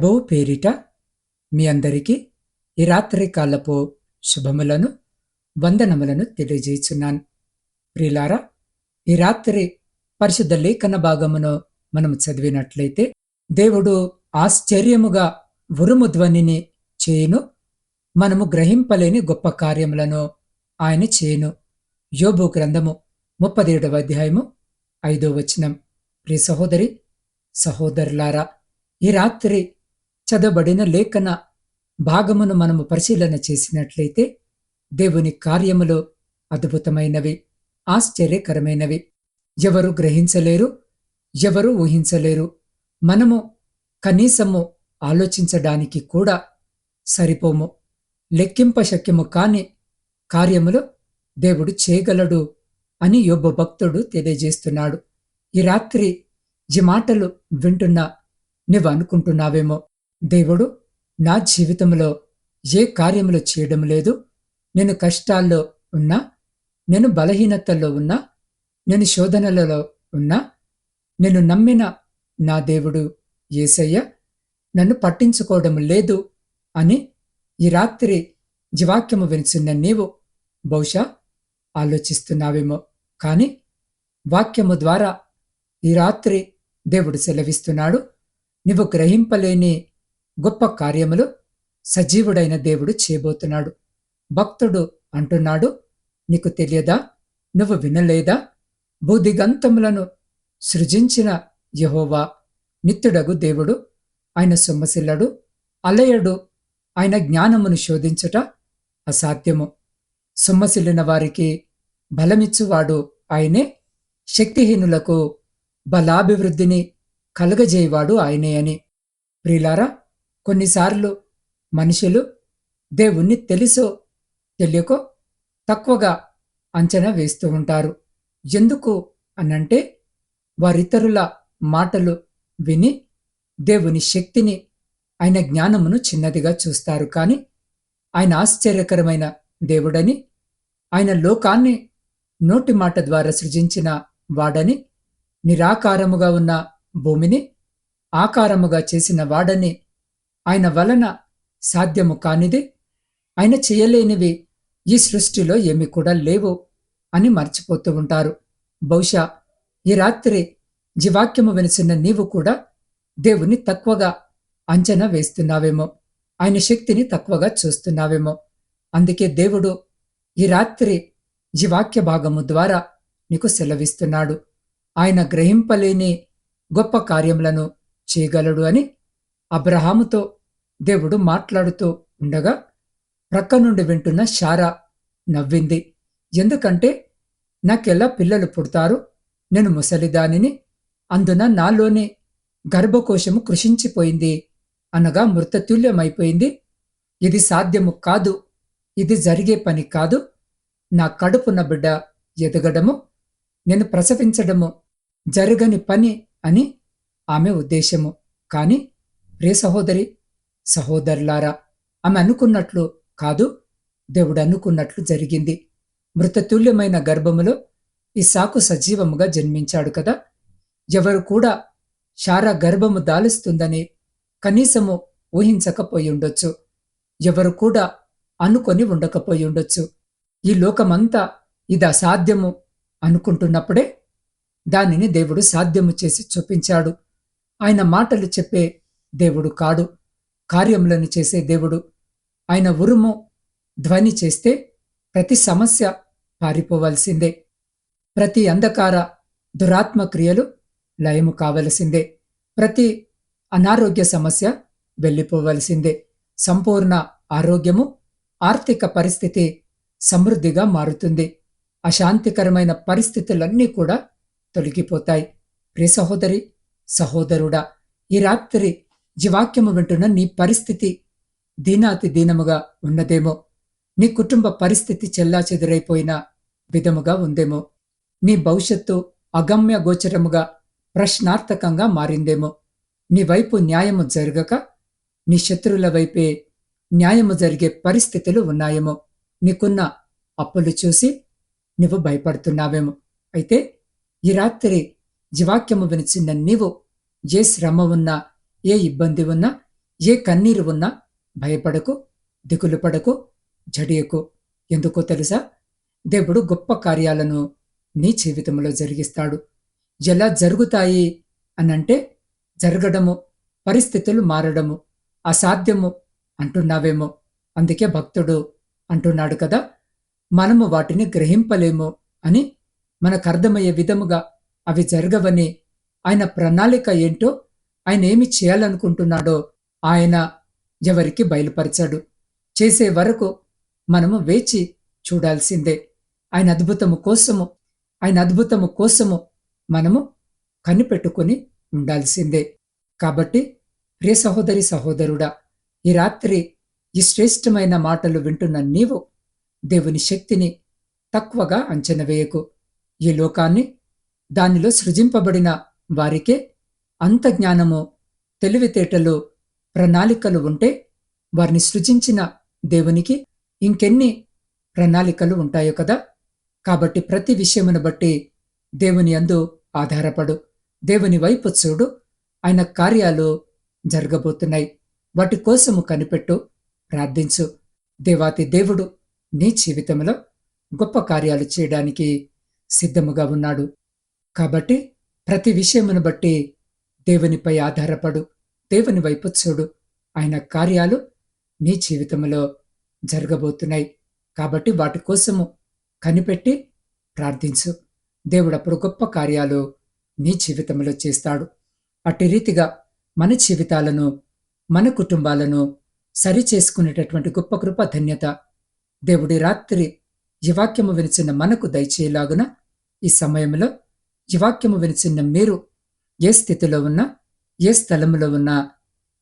ప్రభువు పేరిట మీ అందరికీ ఈ రాత్రి కాలపు శుభములను వందనములను తెలియజేస్తున్నాను. ప్రియులారా, ఈ రాత్రి పరిశుద్ధ లేఖన భాగమును మనము చదివినట్లయితే, దేవుడు ఆశ్చర్యముగా ఉరుము ధ్వనిని చేయును, మనము గ్రహింపలేని గొప్ప కార్యములను ఆయన చేయును. యోబు గ్రంథము 37వ అధ్యాయము 5వ వచనం. ప్రియ సహోదరి సహోదరులారా, ఈ రాత్రి చదవబడిన లేఖన భాగమును మనము పరిశీలన చేసినట్లయితే, దేవుని కార్యములు అద్భుతమైనవి, ఆశ్చర్యకరమైనవి. ఎవరు గ్రహించలేరు, ఎవరు ఊహించలేరు. మనము కనీసము ఆలోచించడానికి కూడా సరిపోము. లెక్కింప శక్యము కాని కార్యములు దేవుడు చేయగలడు అని యోబు భక్తుడు తెలియజేస్తున్నాడు. ఈ రాత్రి ఈ మాటలు వింటున్నా నువ్వు అనుకుంటున్నావేమో, దేవుడు నా జీవితంలో ఏ కార్యములు చేయడం లేదు, నేను కష్టాల్లో ఉన్నా, నేను బలహీనతల్లో ఉన్నా, నేను శోధనలలో ఉన్నా, నేను నమ్మిన నా దేవుడు యేసయ్య నన్ను పట్టించుకోవడం లేదు అని ఈ రాత్రి జీవాక్యము వినిచున్న నీవు బహుశా ఆలోచిస్తున్నావేమో. కానీ వాక్యము ద్వారా ఈ రాత్రి దేవుడు సెలవిస్తున్నాడు, నీవు గ్రహింపలేని గొప్ప కార్యములు సజీవుడైన దేవుడు చేయబోతున్నాడు. భక్తుడు అంటున్నాడు, నీకు తెలియదా, నువ్వు వినలేదా? భూదిగంతములను సృజించిన యెహోవా నిత్యుడగు దేవుడు, ఆయన సొమ్మసిల్లడు, అలయడు, ఆయన జ్ఞానమును శోధించుట అసాధ్యము. సొమ్మసిల్లిన వారికి బలమిచ్చువాడు ఆయనే, శక్తిహీనులకు బలాభివృద్ధిని కలుగజేయవాడు ఆయనే అని. ప్రియులారా, కొన్నిసార్లు మనుషులు దేవుణ్ణి తెలుసో తెలియకో తక్కువగా అంచనా వేస్తూ ఉంటారు. ఎందుకు అనంటే, వారితరుల మాటలు విని దేవుని శక్తిని, ఆయన జ్ఞానమును చిన్నదిగా చూస్తారు. కానీ ఆయన ఆశ్చర్యకరమైన దేవుడని, ఆయన లోకాన్ని నోటి మాట ద్వారా సృజించిన వాడని, నిరాకారముగా ఉన్న భూమిని ఆకారముగా చేసిన వాడని, ఆయన వలన సాధ్యము కానిది, ఆయన చేయలేనివి ఈ సృష్టిలో ఏమి కూడా లేవు అని మర్చిపోతూ ఉంటారు. బహుశా ఈ రాత్రి జీవాక్యము వినిసిన నీవు కూడా దేవుని తక్కువగా అంచనా వేస్తున్నావేమో, ఆయన శక్తిని తక్కువగా చూస్తున్నావేమో. అందుకే దేవుడు ఈ రాత్రి జీవాక్య భాగము ద్వారా నీకు సెలవిస్తున్నాడు, ఆయన గ్రహింపలేని గొప్ప కార్యములను చేయగలడు అని. అబ్రహాముతో దేవుడు మాట్లాడుతూ ఉండగా ప్రక్క నుండి వింటున్న శారా నవ్వింది. ఎందుకంటే, నాకెలా పిల్లలు పుడతారు, నేను ముసలిదానిని, అందున నాలోని గర్భకోశము కృషించిపోయింది, అనగా మృతతుల్యమైపోయింది. ఇది సాధ్యము కాదు, ఇది జరిగే పని కాదు. నా కడుపున బిడ్డ ఎదగడము, నేను ప్రసవించడము జరగని పని అని ఆమె ఉద్దేశము. కానీ ప్రియ సహోదరి సహోదరులారా, ఆమె అనుకున్నట్లు కాదు, దేవుడు అనుకున్నట్లు జరిగింది. మృతతుల్యమైన గర్భములో ఇస్సాకు సజీవముగా జన్మించాడు కదా. ఎవరు కూడా శారా గర్భము దాలుస్తుందని కనీసము ఊహించకపోయి ఉండొచ్చు. ఎవరు కూడా అనుకొని ఉండకపోయి ఉండొచ్చు. ఈ లోకమంతా ఇది అసాధ్యము అనుకుంటున్నప్పుడే దానిని దేవుడు సాధ్యము చేసి చూపించాడు. ఆయన మాటలు చెప్పే దేవుడు కాడు, కార్యములను చేసే దేవుడు. ఆయన ఉరుము ధ్వని చేస్తే ప్రతి సమస్య పారిపోవలసిందే, ప్రతి అంధకార దురాత్మ క్రియలు లయము కావలసిందే, ప్రతి అనారోగ్య సమస్య వెళ్ళిపోవలసిందే. సంపూర్ణ ఆరోగ్యము, ఆర్థిక పరిస్థితి సమృద్ధిగా మారుతుంది. అశాంతికరమైన పరిస్థితులన్నీ కూడా తొలగిపోతాయి. ప్రియ సహోదరి సహోదరుడా, ఈ రాత్రి జీవాక్యము వింటున్న నీ పరిస్థితి దీనాతి దీనముగా ఉన్నదేమో, నీ కుటుంబ పరిస్థితి చెల్లాచెదురైపోయిన విధముగా ఉందేమో, నీ భవిష్యత్తు అగమ్య గోచరముగా ప్రశ్నార్థకంగా మారిందేమో, నీ వైపు న్యాయము జరగక నీ శత్రువుల వైపే న్యాయము జరిగే పరిస్థితులు ఉన్నాయేమో, నీకున్న అప్పులు చూసి నువ్వు భయపడుతున్నావేమో. అయితే ఈ రాత్రి జీవాక్యము వినిచిన నీవు ఏ శ్రమ ఉన్నా, ఏ ఇబ్బంది ఉన్నా, ఏ కన్నీరు ఉన్నా భయపడకు, దిగులు పడకు, జడియకు. ఎందుకో తెలుసా? దేవుడు గొప్ప కార్యాలను నీ జీవితంలో జరిగిస్తాడు. ఎలా జరుగుతాయి అనంటే, జరగడము, పరిస్థితులు మారడము అసాధ్యము అంటున్నావేమో. అందుకే భక్తుడు అంటున్నాడు కదా, మనము వాటిని గ్రహింపలేము అని. మనకర్థమయ్యే విధముగా అవి జరగవని, ఆయన ప్రణాళిక ఏంటో, ఆయన ఏమి చేయాలనుకుంటున్నాడో ఆయన ఎవరికి బయలుపరచాడు. చేసే వరకు మనము వేచి చూడాల్సిందే. ఆయన అద్భుతము కోసము ఆయన అద్భుతము కోసము మనము కనిపెట్టుకొని ఉండాల్సిందే. కాబట్టి ప్రియ సహోదరి సహోదరుడా, ఈ రాత్రి ఈ శ్రేష్టమైన మాటలు వింటున్న నీవు దేవుని శక్తిని తక్కువగా అంచనా వేయకు. ఈ లోకాన్ని, దానిలో సృజింపబడిన వారికే అంత జ్ఞానము, తెలివితేటలు, ప్రణాళికలు ఉంటే వారిని సృజించిన దేవునికి ఇంకెన్ని ప్రణాళికలు ఉంటాయో కదా. కాబట్టి ప్రతి విషయమును బట్టి దేవుని యందు ఆధారపడు, దేవుని వైపు చూడు. ఆయన కార్యాలు జరగబోతున్నాయి. వాటి కోసము కనిపెట్టు, ప్రార్థించు. దేవాతి దేవుడు నీ జీవితంలో గొప్ప కార్యాలు చేయడానికి సిద్ధముగా ఉన్నాడు. కాబట్టి ప్రతి విషయమును బట్టి దేవునిపై ఆధారపడు, దేవుని వైపు చూడు. ఆయన కార్యాలు నీ జీవితంలో జరగబోతున్నాయి. కాబట్టి వాటి కోసము కనిపెట్టి ప్రార్థించు. దేవుడు అప్పుడు గొప్ప కార్యాలు నీ జీవితంలో చేస్తాడు. అట్టి రీతిగా మన జీవితాలను, మన కుటుంబాలను సరిచేసుకునేటటువంటి గొప్ప కృప, ధన్యత దేవుడి రాత్రి ఈ వాక్యము వినిచిన మనకు దయచేయలాగున, ఈ సమయంలో ఈ వాక్యము వినిచిన మీరు ఏ స్థితిలో ఉన్నా, ఏ స్థలములో ఉన్నా,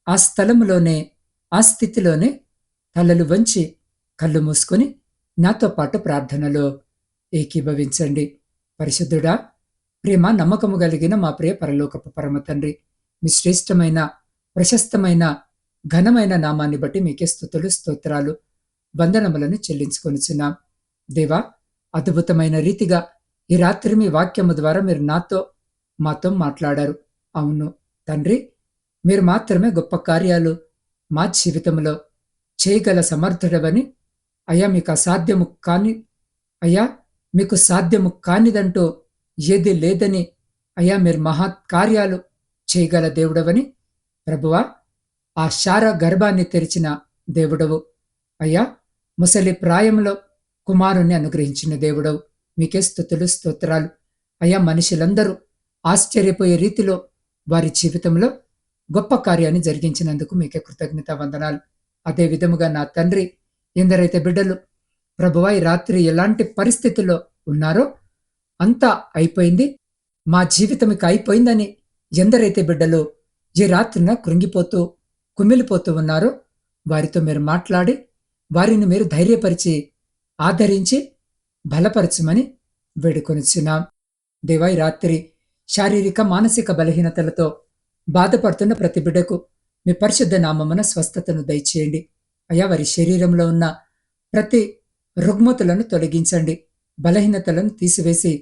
ఆ స్థలములోనే, ఆ స్థితిలోనే తలలు వంచి కళ్ళు మూసుకొని నాతో పాటు ప్రార్థనలో ఏకీభవించండి. పరిశుద్ధుడా, ప్రేమ నమ్మకము కలిగిన మా ప్రియ పరలోకపు పరమ తండ్రి, మీ శ్రేష్టమైన, ప్రశస్తమైన, ఘనమైన నామాన్ని బట్టి మీకే స్తుతులు, స్తోత్రాలు, వందనములను చెల్లించుకొనుచున్నాం. దేవా, అద్భుతమైన రీతిగా ఈ రాత్రి మీ వాక్యము ద్వారా మీరు మాతో మాట్లాడారు. అవును తండ్రి, మీరు మాత్రమే గొప్ప కార్యాలు మా జీవితంలో చేయగల సమర్థుడవని, అయ్యా మీకు అసాధ్యము కాని, అయ్యా మీకు సాధ్యము కానిదంటూ ఏది లేదని, అయ్యా మీరు మహత్కార్యాలు చేయగల దేవుడవని, ప్రభువా, ఆ శార గర్భాన్ని తెరిచిన దేవుడవు. అయ్యా, ముసలి ప్రాయంలో కుమారుణ్ణి అనుగ్రహించిన దేవుడవు. మీకే స్తుతులు, స్తోత్రాలు. అయ్యా, మనుషులందరూ ఆశ్చర్యపోయే రీతిలో వారి జీవితంలో గొప్ప కార్యాన్ని జరిగించినందుకు మీకే కృతజ్ఞత వందనాలు. అదే విధముగా నా తండ్రి, ఎందరైతే బిడ్డలు ప్రభువా ఈ రాత్రి ఎలాంటి పరిస్థితుల్లో ఉన్నారో, అంతా అయిపోయింది, మా జీవితం ఇక అయిపోయిందని ఎందరైతే బిడ్డలు ఈ రాత్రిన కృంగిపోతూ, కుమిలిపోతూ ఉన్నారో, వారితో మీరు మాట్లాడి, వారిని మీరు ధైర్యపరిచి, ఆదరించి, బలపరచమని వేడుకొనిచున్నాం. దేవా, ఈ రాత్రి శారీరక, మానసిక బలహీనతలతో బాధపడుతున్న ప్రతి బిడ్డకు మీ పరిశుద్ధ నామమున స్వస్థతను దయచేయండి. అయ్యా, వారి శరీరంలో ఉన్న ప్రతి రుగ్మతులను తొలగించండి, బలహీనతలను తీసివేసి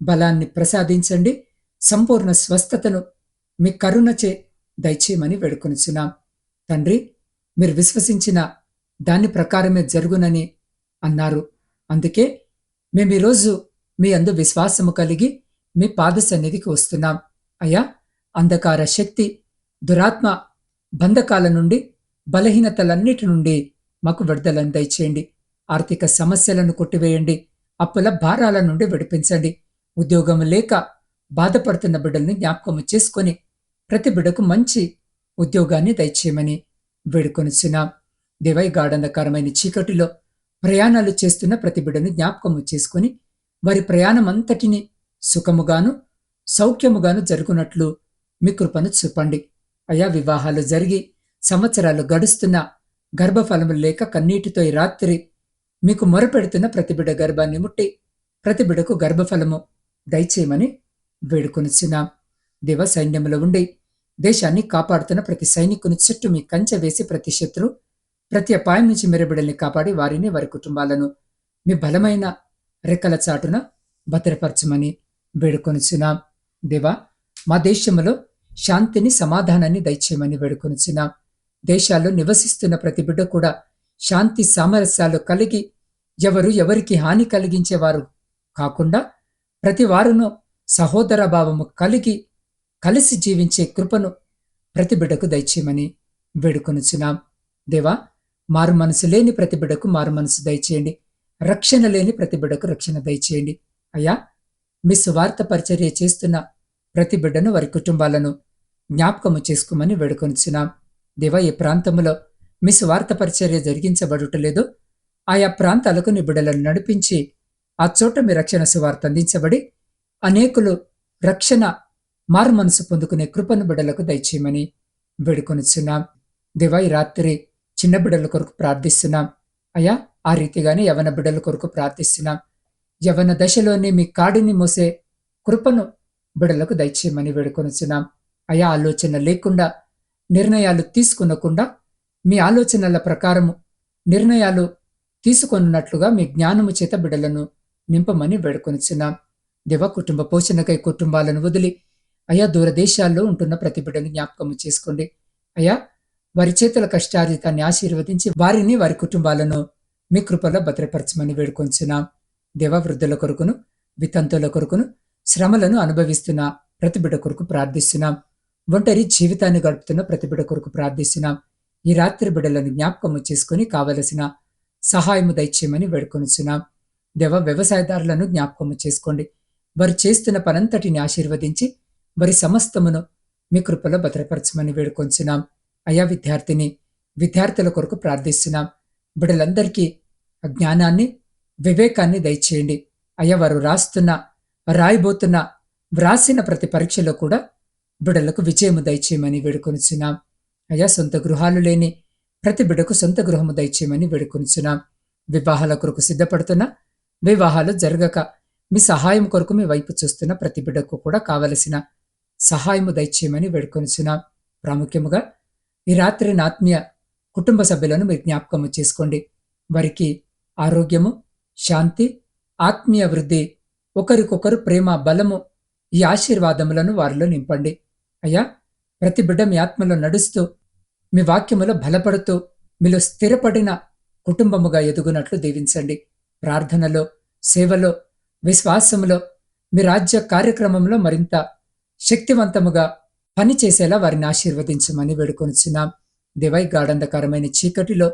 బలాన్ని ప్రసాదించండి, సంపూర్ణ స్వస్థతను మీ కరుణచే దయచేయమని వేడుకొనిచున్నాం. తండ్రి, మీరు విశ్వసించిన దాని ప్రకారమే జరుగునని అన్నారు. అందుకే మేము ఈరోజు మీ అందు విశ్వాసము కలిగి మీ పాద సన్నిధికి వస్తున్నాం. అయ్యా, అంధకార శక్తి, దురాత్మ బంధకాల నుండి, బలహీనతలన్నిటి నుండి మాకు విడుదలను దయచేయండి. ఆర్థిక సమస్యలను కొట్టివేయండి, అప్పుల భారాల నుండి విడిపించండి. ఉద్యోగం లేక బాధపడుతున్న బిడ్డల్ని జ్ఞాపకము చేసుకొని ప్రతి బిడ్డకు మంచి ఉద్యోగాన్ని దయచేయమని వేడుకొనిచున్నాం. దేవై, గాఢంధకరమైన చీకటిలో ప్రయాణాలు చేస్తున్న ప్రతి బిడ్డను జ్ఞాపకము చేసుకొని వారి ప్రయాణం అంతటిని సుఖముగాను, సౌఖ్యముగాను జరుగునట్లు మీ కృపను చూపండి. అయా, వివాహాలు జరిగి సంవత్సరాలు గడుస్తున్న గర్భఫలము లేక కన్నీటితో ఈ రాత్రి మీకు మొరపెడుతున్న ప్రతి బిడ్డ గర్భాన్ని ముట్టి ప్రతి బిడ్డకు గర్భఫలము దయచేయమని వేడుకొనిచున్నాం. దేవ, సైన్యములో ఉండి దేశాన్ని కాపాడుతున్న ప్రతి సైనికుని చుట్టూ మీ కంచె వేసి ప్రతి శత్రు, ప్రతి అపాయం నుంచి మీరు బిడ్డల్ని కాపాడి వారిని, వారి కుటుంబాలను మీ బలమైన రెక్కల చాటున భద్రపరచమని వేడుకొనిచున్నాం. దేవా, మా దేశంలో శాంతిని, సమాధానాన్ని దయచేయమని వేడుకొనిచున్నాం. దేశాల్లో నివసిస్తున్న ప్రతి బిడ్డ కూడా శాంతి సామరస్యాలు కలిగి ఎవరు ఎవరికి హాని కలిగించేవారు కాకుండా ప్రతి వారును సహోదర భావము కలిగి కలిసి జీవించే కృపను ప్రతి బిడ్డకు దయచేయమని వేడుకొనుచున్నాం. దేవా, మారు మనసు లేని ప్రతి బిడ్డకు మారు మనసు దయచేయండి. రక్షణ లేని ప్రతి బిడ్డకు రక్షణ దయచేయండి. అయ్యా, మీ సువార్త పరిచర్య చేస్తున్న ప్రతి బిడ్డను వారి కుటుంబాలను జ్ఞాపకము చేసుకోమని వేడుకొనుచున్నాం. దేవా, ఏ ప్రాంతంలో మీ సువార్త పరిచర్య జరిగించబడుటలేదో ఆయా ప్రాంతాలకు నీ బిడ్డలను నడిపించి ఆ చోట మీ రక్షణ సువార్త అందించబడి అనేకులు రక్షణ మారు మనసు పొందుకునే కృపను బిడ్డలకు దయచేయమని వేడుకొనుచున్నాం. దేవా, ఈ రాత్రి చిన్న బిడ్డల కొరకు ప్రార్థిస్తున్నాం. అయ్యా, ఆ రీతిగానే యవన బిడ్డల కొరకు ప్రార్థిస్తున్నాం. యవన దశలోనే మీ కాడిని మోసే కృపను బిడ్డలకు దయచేయమని వేడుకొనుచున్నాం. అయా, ఆలోచన లేకుండా నిర్ణయాలు తీసుకునకుండా మీ ఆలోచనల ప్రకారము నిర్ణయాలు తీసుకొనున్నట్లుగా మీ జ్ఞానము చేత బిడ్డలను నింపమని వేడుకొనుచున్నాం. దేవ, కుటుంబ పోషణకై కుటుంబాలను వదిలి అయా దూరదేశాల్లో ఉంటున్న ప్రతి బిడ్డను జ్ఞాపకము చేసుకోండి. అయా, వారి చేతుల కష్టార్జితాన్ని ఆశీర్వదించి వారిని వారి కుటుంబాలను మీ కృపలో భద్రపరచమని వేడుకొంచున్నాం. దేవ, వృద్ధుల కొరకును వితంతుల కొరకును శ్రమలను అనుభవిస్తున్న ప్రతి బిడ్డ కొరకు ప్రార్థిస్తున్నాం. ఒంటరి జీవితాన్ని గడుపుతున్న ప్రతి బిడ్డ కొరకు ప్రార్థిస్తున్నాం. ఈ రాత్రి బిడ్డలను జ్ఞాపకము చేసుకుని కావలసిన సహాయము దయచేయమని వేడుకొనుచున్నాం. దేవ, వ్యవసాయదారులను జ్ఞాపకము చేసుకోండి. వారు చేస్తున్న పనంతటిని ఆశీర్వదించి వారి సమస్తమును మీ కృపలో భద్రపరచమని వేడుకొంచున్నాం. అయా, విద్యార్థుల కొరకు ప్రార్థిస్తున్నాం. బిడ్డలందరికీ జ్ఞానాన్ని వివేకాన్ని దయచేయండి. అయ్యా, వారు రాయబోతున్న వ్రాసిన ప్రతి పరీక్షలో కూడా బిడ్డలకు విజయము దయచేయమని వేడుకొనుచున్నాం. అయ్యా, సొంత గృహాలు లేని ప్రతి బిడ్డకు సొంత గృహము దయచేయమని వేడుకొనుచున్నాం. వివాహాల కొరకు సిద్ధపడుతున్న వివాహాలు జరగక మీ సహాయం కొరకు మీ వైపు చూస్తున్న ప్రతి బిడ్డకు కూడా కావలసిన సహాయము దయచేయమని వేడుకొనుచున్నాం. ప్రాముఖ్యముగా ఈ రాత్రి ఆత్మీయ కుటుంబ సభ్యులను మీరు జ్ఞాపకము చేసుకోండి. వారికి ఆరోగ్యము, శాంతి, ఆత్మీయ వృద్ధి, ఒకరికొకరు ప్రేమ, బలము, ఈ ఆశీర్వాదములను వారిలో నింపండి. అయ్యా, ప్రతి బిడ్డ మీ ఆత్మలో నడుస్తూ మీ వాక్యములో బలపడుతూ మీలో స్థిరపడిన కుటుంబముగా ఎదుగునట్లు దీవించండి. ప్రార్థనలో, సేవలో, విశ్వాసములో, మీ రాజ్య కార్యక్రమంలో మరింత శక్తివంతముగా పనిచేసేలా వారిని ఆశీర్వదించమని వేడుకొనుచున్నాం. దేవై, గాఢంధకరమైన చీకటిలో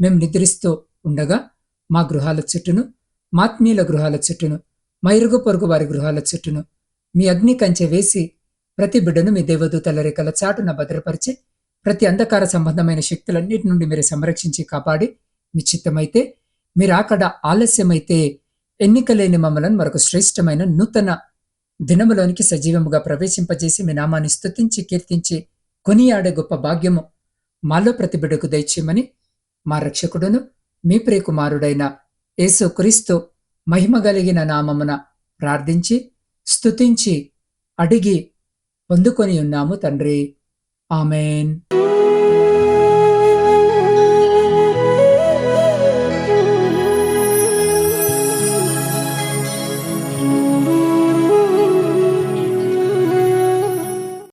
మేము నిద్రిస్తూ ఉండగా మా గృహాల చుట్టూను, మాత్మీయుల గృహాల చుట్టూను, మా ఇరుగు పొరుగు వారి గృహాల చుట్టూను మీ అగ్ని కంచె వేసి ప్రతి బిడ్డను మీ దేవదూతల రెక్కల చాటున భద్రపరిచి ప్రతి అంధకార సంబంధమైన శక్తులన్నిటి నుండి మీరు సంరక్షించి కాపాడి మీ చిత్తమైతే, మీరు అక్కడ ఆలస్యమైతే ఎన్నికలేని మమ్మలను మరొక శ్రేష్టమైన నూతన దినములోనికి సజీవముగా ప్రవేశింపజేసి మీ నామాన్ని స్తుతించి కీర్తించి కొనియాడే గొప్ప భాగ్యము మాలో ప్రతి బిడ్డకు దయచేయమని మా రక్షకుడును మీ ప్రియకుమారుడైన యేసు క్రీస్తు మహిమ కలిగిన నామమున ప్రార్థించి స్తుతించి అడిగి పొందుకొని ఉన్నాము తండ్రి. ఆమేన్.